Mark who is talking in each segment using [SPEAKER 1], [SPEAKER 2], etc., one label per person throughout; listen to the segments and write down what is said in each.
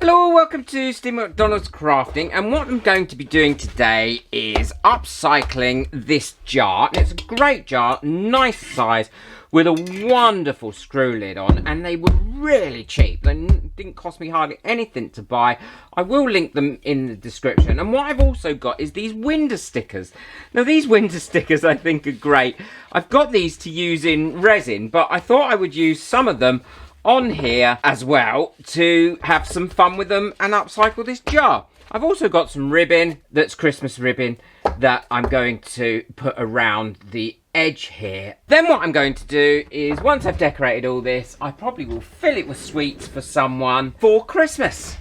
[SPEAKER 1] Hello, welcome to Steve McDonald's Crafting, and what I'm going to be doing today is upcycling this jar. It's a great jar, nice size, with a wonderful screw lid on, and they were really cheap. They didn't cost me hardly anything to buy. I will link them in the description. And what I've also got is these window stickers. Now these window stickers I think are great. I've got these to use in resin, but I thought I would use some of them on here as well to have some fun with them and upcycle this jar. I've also got some ribbon, that's Christmas ribbon, that I'm going to put around the edge here. Then what I'm going to do is, once I've decorated all this, I probably will fill it with sweets for someone for Christmas.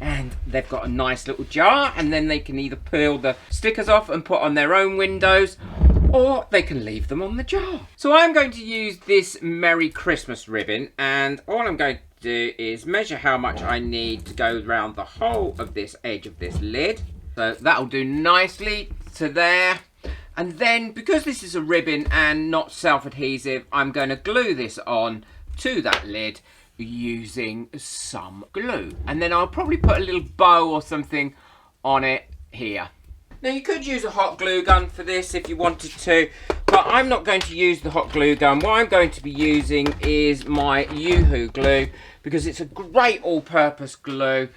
[SPEAKER 1] And they've got a nice little jar, and then they can either peel the stickers off and put on their own windows, or they can leave them on the jar. So I'm going to use this Merry Christmas ribbon, and all I'm going to do is measure how much I need to go around the whole of this edge of this lid. So that'll do nicely to there. And then, because this is a ribbon and not self-adhesive, I'm going to glue this on to that lid using some glue. And then I'll probably put a little bow or something on it here. Now you could use a hot glue gun for this if you wanted to, but I'm not going to use the hot glue gun. What I'm going to be using is my Yoo-hoo glue, because it's a great all-purpose glue.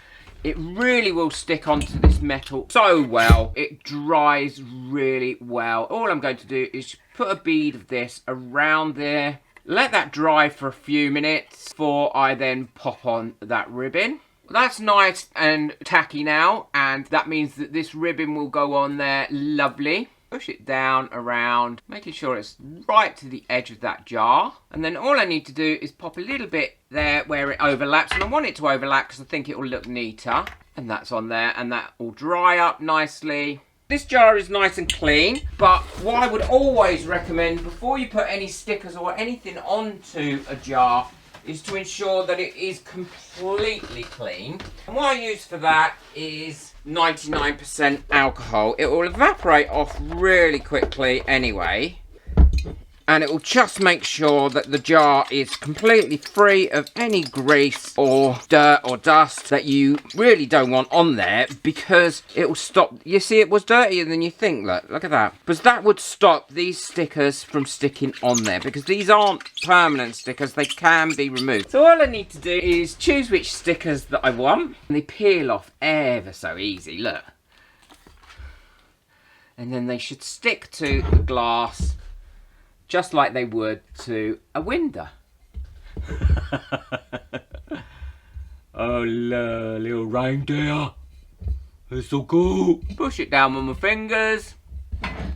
[SPEAKER 1] It really will stick onto this metal so well. It dries really well. All I'm going to do is put a bead of this around there, let that dry for a few minutes before I then pop on that ribbon. That's nice and tacky now, and that means that this ribbon will go on there lovely. Push it down around, making sure it's right to the edge of that jar. And then all I need to do is pop a little bit there where it overlaps, and I want it to overlap because I think it will look neater. And that's on there, and that will dry up nicely. This jar is nice and clean, but what I would always recommend before you put any stickers or anything onto a jar is to ensure that it is completely clean. And what I use for that is 99% alcohol. It will evaporate off really quickly anyway, and it will just make sure that the jar is completely free of any grease or dirt or dust that you really don't want on there, because it will stop. You see, it was dirtier than you think. Look at that. Because that would stop these stickers from sticking on there, because these aren't permanent stickers, they can be removed. So all I need to do is choose which stickers that I want, and they peel off ever so easy, look. And then they should stick to the glass just like they would to a window. Oh, little reindeer. It's so cool. Push it down with my fingers.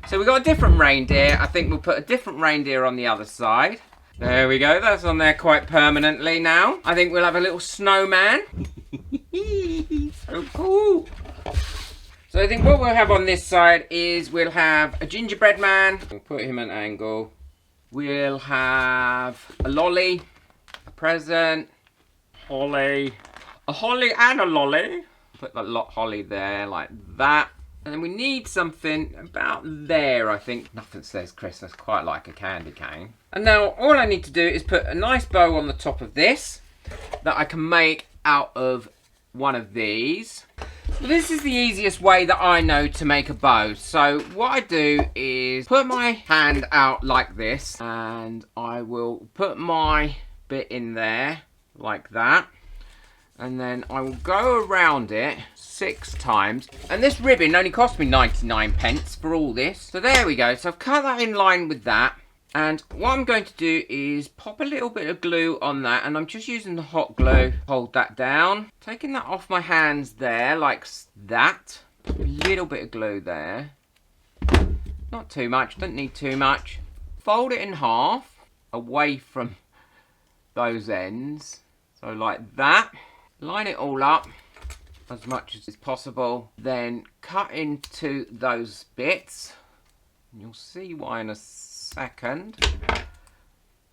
[SPEAKER 1] So we've got a different reindeer. I think we'll put a different reindeer on the other side. There we go. That's on there quite permanently now. I think we'll have a little snowman. So cool. So I think what we'll have on this side is we'll have a gingerbread man. We'll put him at an angle. We'll have a lolly, a present, holly, a holly and a lolly. Put the holly there like that. And then we need something about there, I think. Nothing says Christmas quite like a candy cane. And now all I need to do is put a nice bow on the top of this that I can make out of one of these. This is the easiest way that I know to make a bow. So what I do is put my hand out like this, and I will put my bit in there like that, and then I will go around it 6 times. And this ribbon only cost me 99 pence for all this. So there we go. So I've cut that in line with that. And what I'm going to do is pop a little bit of glue on that, and I'm just using the hot glue. Hold that down. Taking that off my hands there, like that. A little bit of glue there. Not too much, don't need too much. Fold it in half, away from those ends. So like that. Line it all up as much as is possible. Then cut into those bits. You'll see why in a second.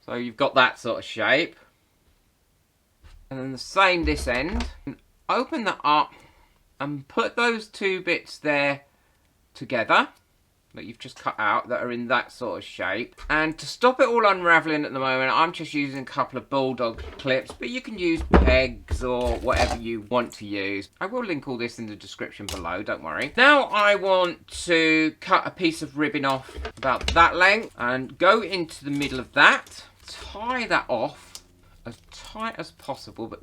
[SPEAKER 1] So you've got that sort of shape, and then the same this end. Open that up and put those 2 bits there together that you've just cut out that are in that sort of shape. And to stop it all unraveling at the moment, I'm just using a couple of bulldog clips, but you can use pegs or whatever you want to use. I will link all this in the description below, don't worry. Now I want to cut a piece of ribbon off about that length and go into the middle of that, tie that off as tight as possible, but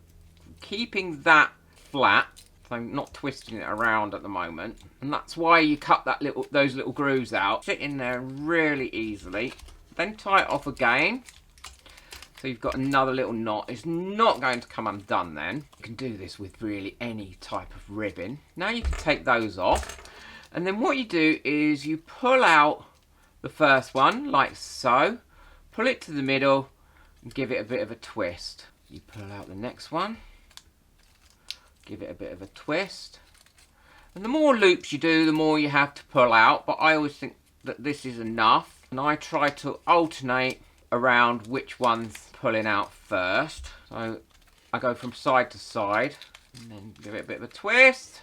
[SPEAKER 1] keeping that flat, so I'm not twisting it around at the moment. And that's why you cut those little grooves out. Fit in there really easily. Then tie it off again. So you've got another little knot. It's not going to come undone then. You can do this with really any type of ribbon. Now you can take those off. And then what you do is you pull out the first one, like so. Pull it to the middle and give it a bit of a twist. You pull out the next one. Give it a bit of a twist. And the more loops you do, the more you have to pull out. But I always think that this is enough. And I try to alternate around which one's pulling out first. So I go from side to side. And then give it a bit of a twist.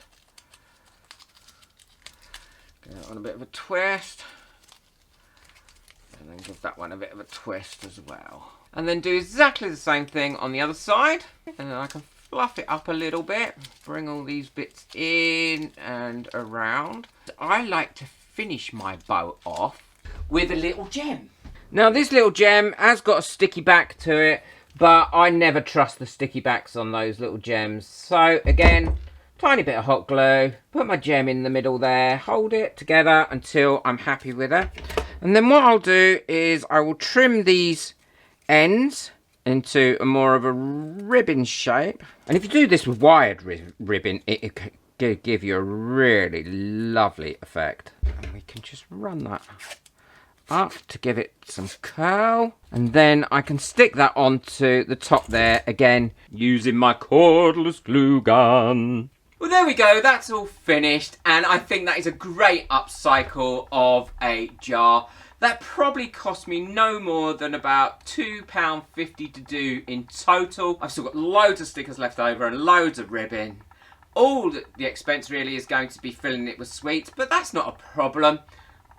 [SPEAKER 1] Give that one a bit of a twist. And then give that one a bit of a twist as well. And then do exactly the same thing on the other side. And then I can fluff it up a little bit, bring all these bits in and around. I like to finish my bow off with a little gem. Now this little gem has got a sticky back to it, but I never trust the sticky backs on those little gems. So again, tiny bit of hot glue, put my gem in the middle there, hold it together until I'm happy with it. And then what I'll do is I will trim these ends into a more of a ribbon shape. And if you do this with wired ribbon, it can give you a really lovely effect. And we can just run that up to give it some curl. And then I can stick that onto the top there, again, using my cordless glue gun. Well, there we go, that's all finished. And I think that is a great upcycle of a jar. That probably cost me no more than about £2.50 to do in total. I've still got loads of stickers left over and loads of ribbon. All the expense really is going to be filling it with sweets, but that's not a problem.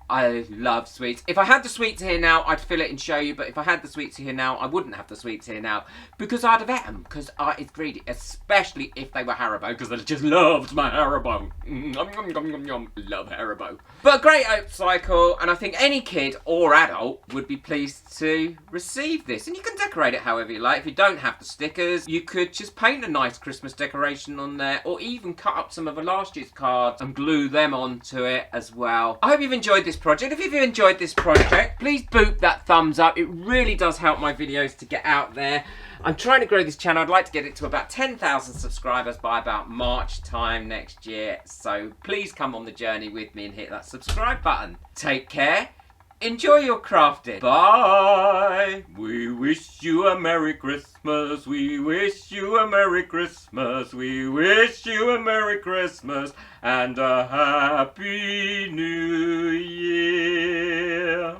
[SPEAKER 1] I love sweets. If I had the sweets here now, I'd fill it and show you, but if I had the sweets here now, I wouldn't have the sweets here now, because I'd have ate them, because it's greedy, especially if they were Haribo, because I just loved my Haribo. Love Haribo. But a great upcycle, and I think any kid or adult would be pleased to receive this. And you can decorate it however you like. If you don't have the stickers, you could just paint a nice Christmas decoration on there, or even cut up some of the last year's cards and glue them onto it as well. I hope you've enjoyed this project. If you've enjoyed this project, please boop that thumbs up. It really does help my videos to get out there. I'm trying to grow this channel. I'd like to get it to about 10,000 subscribers by about March time next year. So please come on the journey with me and hit that subscribe button. Take care. Enjoy your crafting. Bye. We wish you a Merry Christmas. We wish you a Merry Christmas. We wish you a Merry Christmas and a Happy New Year.